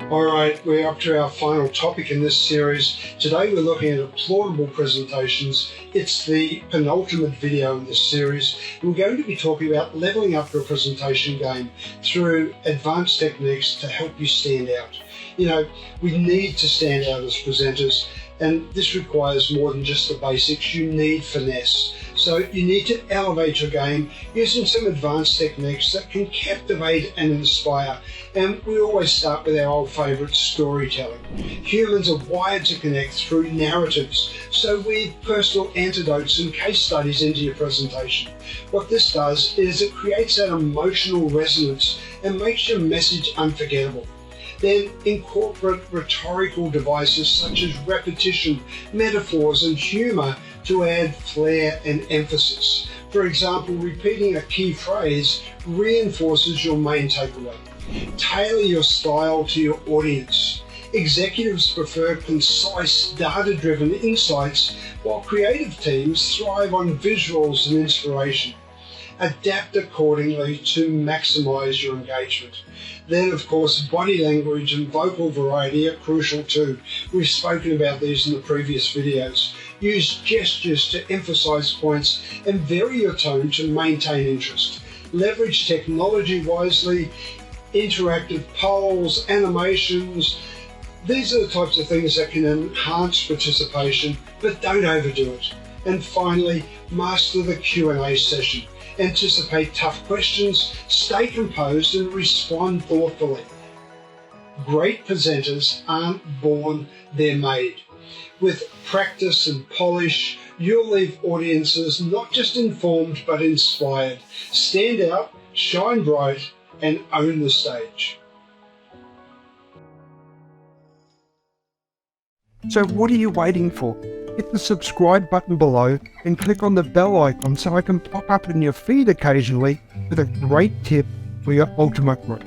Alright, we're up to our final topic in this series. Today we're looking at applaudable presentations. It's the penultimate video in this series. We're going to be talking about leveling up your presentation game through advanced techniques to help you stand out. You know, we need to stand out as presenters, and this requires more than just the basics. You need finesse. So you need to elevate your game using some advanced techniques that can captivate and inspire. And we always start with our old favourite, storytelling. Humans are wired to connect through narratives, so weave personal anecdotes and case studies into your presentation. What this does is it creates that emotional resonance and makes your message unforgettable. Then incorporate rhetorical devices such as repetition, metaphors, and humour to add flair and emphasis. For example, repeating a key phrase reinforces your main takeaway. Tailor your style to your audience. Executives prefer concise, data-driven insights, while creative teams thrive on visuals and inspiration. Adapt accordingly to maximize your engagement. Then, of course, body language and vocal variety are crucial too. We've spoken about these in the previous videos. Use gestures to emphasize points and vary your tone to maintain interest. Leverage technology wisely, interactive polls, animations. These are the types of things that can enhance participation, but don't overdo it. And finally, master the Q&A session. Anticipate tough questions, stay composed, and respond thoughtfully. Great presenters aren't born, they're made. With practice and polish, you'll leave audiences not just informed, but inspired. Stand out, shine bright, and own the stage. So what are you waiting for? Hit the subscribe button below and click on the bell icon so I can pop up in your feed occasionally with a great tip for your ultimate growth.